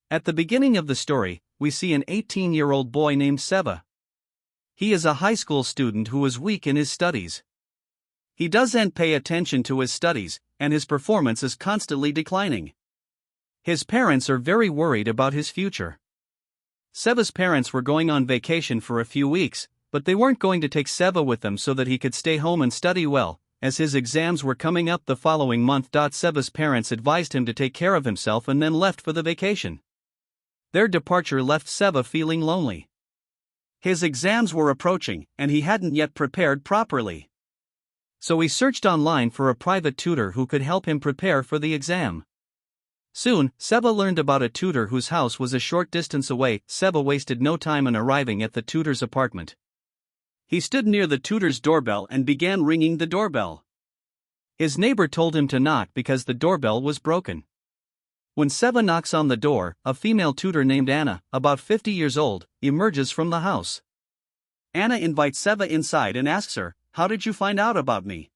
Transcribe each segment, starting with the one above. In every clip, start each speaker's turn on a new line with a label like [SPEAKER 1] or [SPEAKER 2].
[SPEAKER 1] At the beginning of the story, we see an 18-year-old boy named Seva. He is a high school student who is weak in his studies. He doesn't pay attention to his studies, and his performance is constantly declining. His parents are very worried about his future. Seva's parents were going on vacation for a few weeks, but they weren't going to take Seva with them so that he could stay home and study well, as his exams were coming up the following month. Seva's parents advised him to take care of himself and then left for the vacation. Their departure left Seva feeling lonely. His exams were approaching, and he hadn't yet prepared properly. So he searched online for a private tutor who could help him prepare for the exam. Soon, Seva learned about a tutor whose house was a short distance away. Seva wasted no time in arriving at the tutor's apartment. He stood near the tutor's doorbell and began ringing the doorbell. His neighbor told him to knock because the doorbell was broken. When Seva knocks on the door, a female tutor named Anna, about 50 years old, emerges from the house. Anna invites Seva inside and asks her, "How did you find out about me?"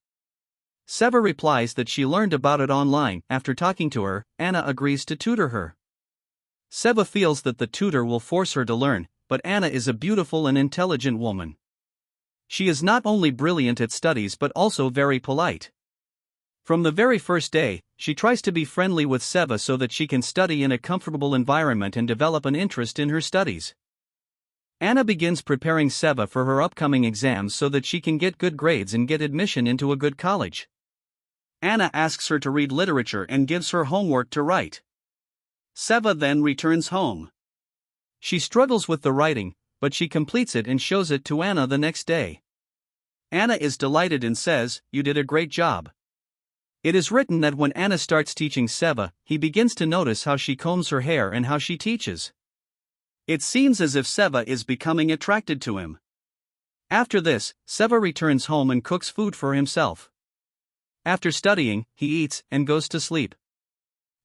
[SPEAKER 1] Seva replies that she learned about it online. After talking to her, Anna agrees to tutor her. Seva feels that the tutor will force her to learn, but Anna is a beautiful and intelligent woman. She is not only brilliant at studies but also very polite. From the very first day, she tries to be friendly with Seva so that she can study in a comfortable environment and develop an interest in her studies. Anna begins preparing Seva for her upcoming exams so that she can get good grades and get admission into a good college. Anna asks her to read literature and gives her homework to write. Seva then returns home. She struggles with the writing, but she completes it and shows it to Anna the next day. Anna is delighted and says, "You did a great job." It is written that when Anna starts teaching Seva, he begins to notice how she combs her hair and how she teaches. It seems as if Seva is becoming attracted to him. After this, Seva returns home and cooks food for himself. After studying, he eats and goes to sleep.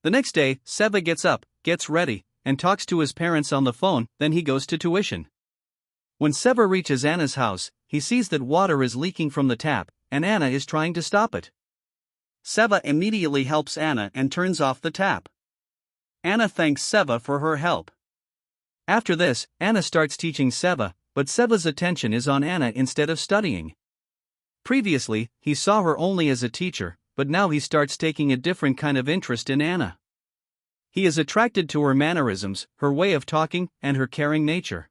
[SPEAKER 1] The next day, Seva gets up, gets ready, and talks to his parents on the phone. Then he goes to tuition. When Seva reaches Anna's house, he sees that water is leaking from the tap, and Anna is trying to stop it. Seva immediately helps Anna and turns off the tap. Anna thanks Seva for her help. After this, Anna starts teaching Seva, but Seva's attention is on Anna instead of studying. Previously, he saw her only as a teacher, but now he starts taking a different kind of interest in Anna. He is attracted to her mannerisms, her way of talking, and her caring nature.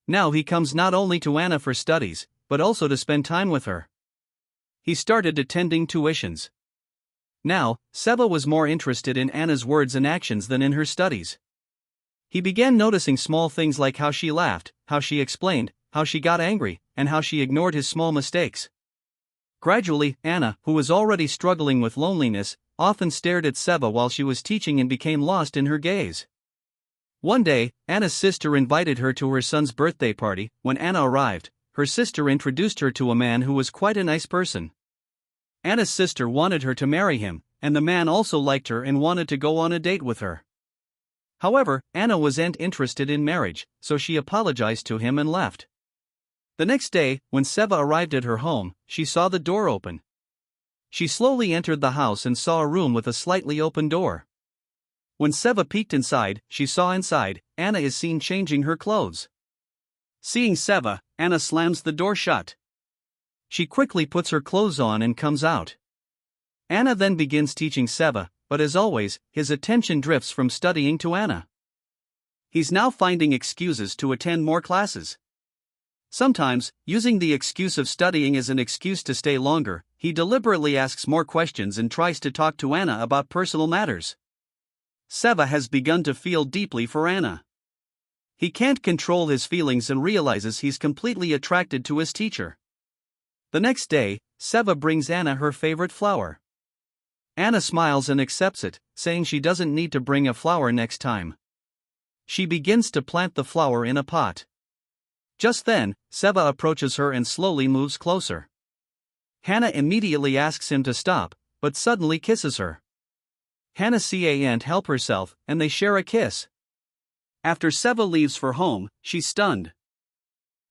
[SPEAKER 1] Now he comes not only to Anna for studies, but also to spend time with her. He started attending tuitions. Now, Seva was more interested in Anna's words and actions than in her studies. He began noticing small things like how she laughed, how she explained, how she got angry, and how she ignored his small mistakes. Gradually, Anna, who was already struggling with loneliness, often stared at Seva while she was teaching and became lost in her gaze. One day, Anna's sister invited her to her son's birthday party. When Anna arrived, her sister introduced her to a man who was quite a nice person. Anna's sister wanted her to marry him, and the man also liked her and wanted to go on a date with her. However, Anna wasn't interested in marriage, so she apologized to him and left. The next day, when Seva arrived at her home, she saw the door open. She slowly entered the house and saw a room with a slightly open door. When Seva peeked inside, she saw inside, Anna is seen changing her clothes. Seeing Seva, Anna slams the door shut. She quickly puts her clothes on and comes out. Anna then begins teaching Seva, but as always, his attention drifts from studying to Anna. He's now finding excuses to attend more classes. Sometimes, using the excuse of studying as an excuse to stay longer, he deliberately asks more questions and tries to talk to Anna about personal matters. Seva has begun to feel deeply for Anna. He can't control his feelings and realizes he's completely attracted to his teacher. The next day, Seva brings Anna her favorite flower. Anna smiles and accepts it, saying she doesn't need to bring a flower next time. She begins to plant the flower in a pot. Just then, Seva approaches her and slowly moves closer. Hannah immediately asks him to stop, but suddenly kisses her. Hannah can't help herself, and they share a kiss. After Seva leaves for home, she's stunned.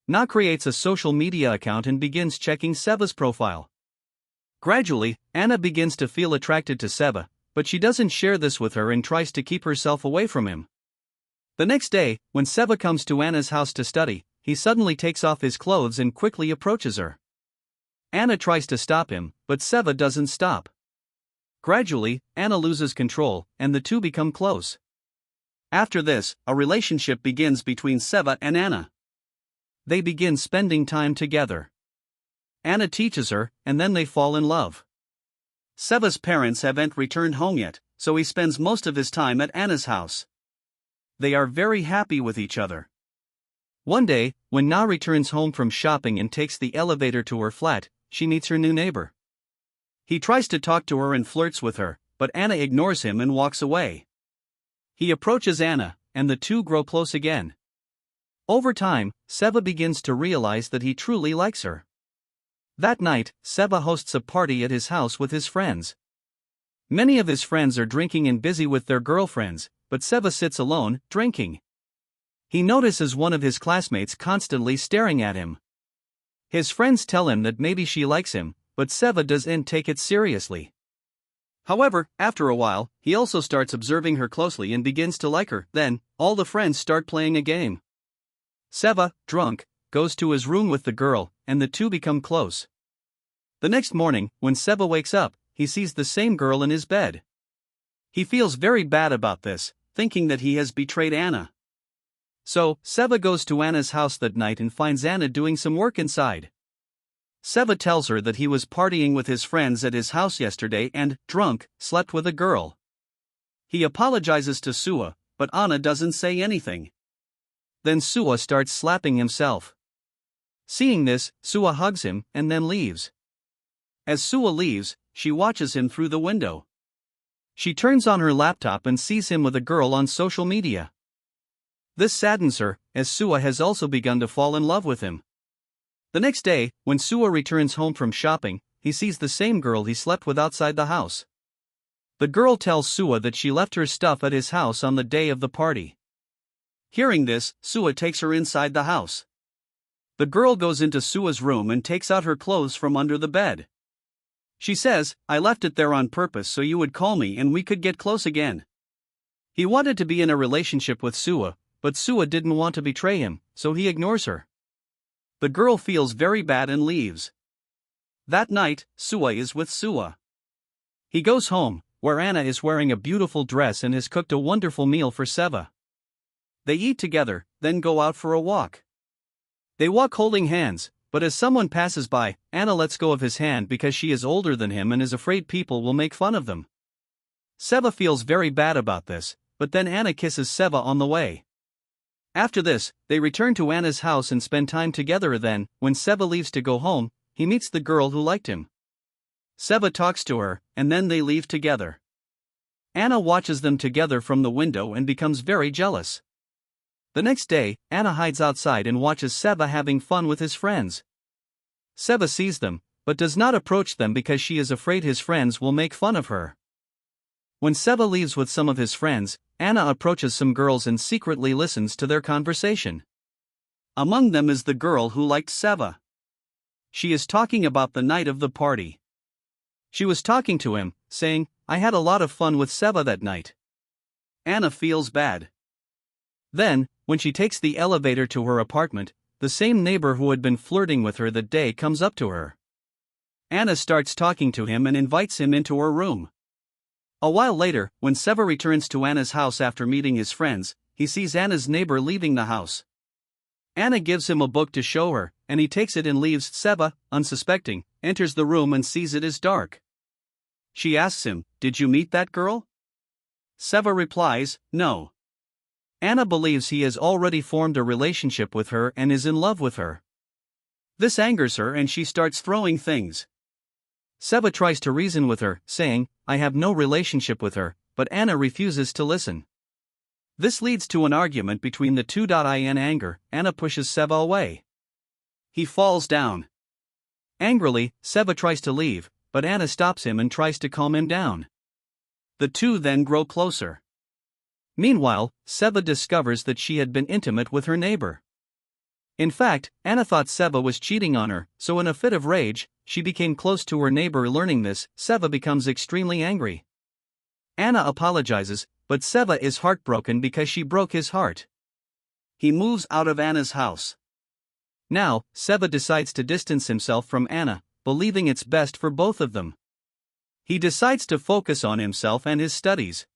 [SPEAKER 1] Na creates a social media account and begins checking Seva's profile. Gradually, Anna begins to feel attracted to Seva, but she doesn't share this with her and tries to keep herself away from him. The next day, when Seva comes to Anna's house to study, he suddenly takes off his clothes and quickly approaches her. Anna tries to stop him, but Seva doesn't stop. Gradually, Anna loses control, and the two become close. After this, a relationship begins between Seva and Anna. They begin spending time together. Anna teaches her, and then they fall in love. Seva's parents haven't returned home yet, so he spends most of his time at Anna's house. They are very happy with each other. One day, when Na returns home from shopping and takes the elevator to her flat, she meets her new neighbor. He tries to talk to her and flirts with her, but Anna ignores him and walks away. He approaches Anna, and the two grow close again. Over time, Seva begins to realize that he truly likes her. That night, Seva hosts a party at his house with his friends. Many of his friends are drinking and busy with their girlfriends, but Seva sits alone, drinking. He notices one of his classmates constantly staring at him. His friends tell him that maybe she likes him, but Seva doesn't take it seriously. However, after a while, he also starts observing her closely and begins to like her. Then, all the friends start playing a game. Seva, drunk, goes to his room with the girl, and the two become close. The next morning, when Seva wakes up, he sees the same girl in his bed. He feels very bad about this, thinking that he has betrayed Anna. So, Seva goes to Anna's house that night and finds Anna doing some work inside. Seva tells her that he was partying with his friends at his house yesterday and, drunk, slept with a girl. He apologizes to Sua, but Anna doesn't say anything. Then Sua starts slapping himself. Seeing this, Sua hugs him and then leaves. As Sua leaves, she watches him through the window. She turns on her laptop and sees him with a girl on social media. This saddens her, as Sua has also begun to fall in love with him. The next day, when Sua returns home from shopping, he sees the same girl he slept with outside the house. The girl tells Sua that she left her stuff at his house on the day of the party. Hearing this, Sua takes her inside the house. The girl goes into Sua's room and takes out her clothes from under the bed. She says, "I left it there on purpose so you would call me and we could get close again." He wanted to be in a relationship with Sua, but Sua didn't want to betray him, so he ignores her. The girl feels very bad and leaves. That night, Sua is with Sua. He goes home, where Anna is wearing a beautiful dress and has cooked a wonderful meal for Seva. They eat together, then go out for a walk. They walk holding hands, but as someone passes by, Anna lets go of his hand because she is older than him and is afraid people will make fun of them. Seva feels very bad about this, but then Anna kisses Seva on the way. After this, they return to Anna's house and spend time together. Then, when Seva leaves to go home, he meets the girl who liked him. Seva talks to her, and then they leave together. Anna watches them together from the window and becomes very jealous. The next day, Anna hides outside and watches Seva having fun with his friends. Seva sees them, but does not approach them because she is afraid his friends will make fun of her. When Seva leaves with some of his friends, Anna approaches some girls and secretly listens to their conversation. Among them is the girl who liked Seva. She is talking about the night of the party. She was talking to him, saying, "I had a lot of fun with Seva that night." Anna feels bad. Then, when she takes the elevator to her apartment, the same neighbor who had been flirting with her that day comes up to her. Anna starts talking to him and invites him into her room. A while later, when Seva returns to Anna's house after meeting his friends, he sees Anna's neighbor leaving the house. Anna gives him a book to show her, and he takes it and leaves. Seva, unsuspecting, enters the room and sees it is dark. She asks him, "Did you meet that girl?" Seva replies, "No." Anna believes he has already formed a relationship with her and is in love with her. This angers her and she starts throwing things. Seva tries to reason with her, saying, "I have no relationship with her," but Anna refuses to listen. This leads to an argument between the two. In anger, Anna pushes Seva away. He falls down. Angrily, Seva tries to leave, but Anna stops him and tries to calm him down. The two then grow closer. Meanwhile, Seva discovers that she had been intimate with her neighbor. In fact, Anna thought Seva was cheating on her, so in a fit of rage, she became close to her neighbor. Learning this, Seva becomes extremely angry. Anna apologizes, but Seva is heartbroken because she broke his heart. He moves out of Anna's house. Now, Seva decides to distance himself from Anna, believing it's best for both of them. He decides to focus on himself and his studies.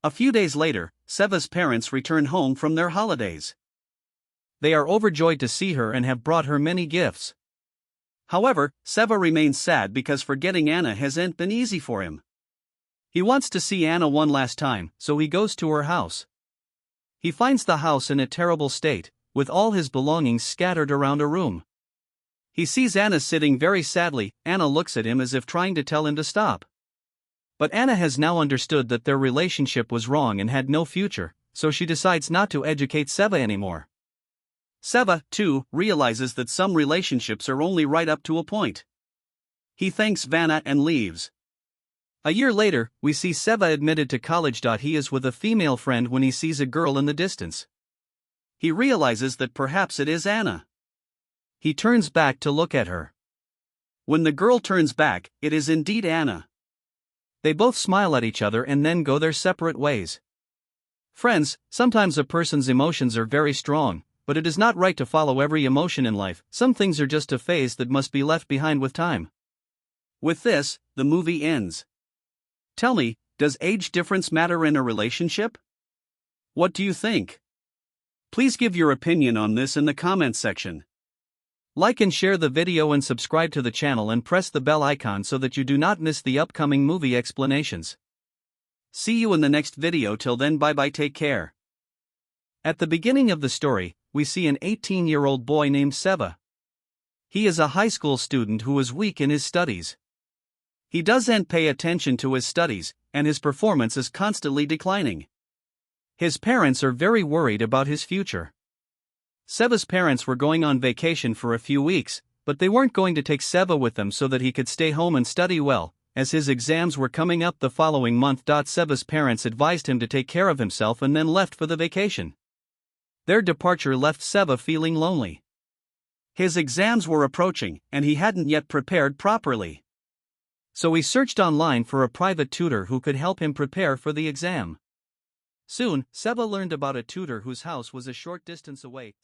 [SPEAKER 1] A few days later, Seva's parents return home from their holidays. They are overjoyed to see her and have brought her many gifts. However, Seva remains sad because forgetting Anna hasn't been easy for him. He wants to see Anna one last time, so he goes to her house. He finds the house in a terrible state, with all his belongings scattered around a room. He sees Anna sitting very sadly. Anna looks at him as if trying to tell him to stop. But Anna has now understood that their relationship was wrong and had no future, so she decides not to educate Seva anymore. Seva, too, realizes that some relationships are only right up to a point. He thanks Vanna and leaves. A year later, we see Seva admitted to college. He is with a female friend when he sees a girl in the distance. He realizes that perhaps it is Anna. He turns back to look at her. When the girl turns back, it is indeed Anna. They both smile at each other and then go their separate ways. Friends, sometimes a person's emotions are very strong, but it is not right to follow every emotion in life. Some things are just a phase that must be left behind with time. With this, the movie ends. Tell me, does age difference matter in a relationship? What do you think? Please give your opinion on this in the comments section. Like and share the video and subscribe to the channel and press the bell icon so that you do not miss the upcoming movie explanations. See you in the next video. Till then, bye bye, take care. At the beginning of the story, we see an 18-year-old boy named Seva. He is a high school student who is weak in his studies. He doesn't pay attention to his studies, and his performance is constantly declining. His parents are very worried about his future. Seva's parents were going on vacation for a few weeks, but they weren't going to take Seva with them so that he could stay home and study well, as his exams were coming up the following month. Seva's parents advised him to take care of himself and then left for the vacation. Their departure left Seva feeling lonely. His exams were approaching, and he hadn't yet prepared properly. So he searched online for a private tutor who could help him prepare for the exam. Soon, Seva learned about a tutor whose house was a short distance away.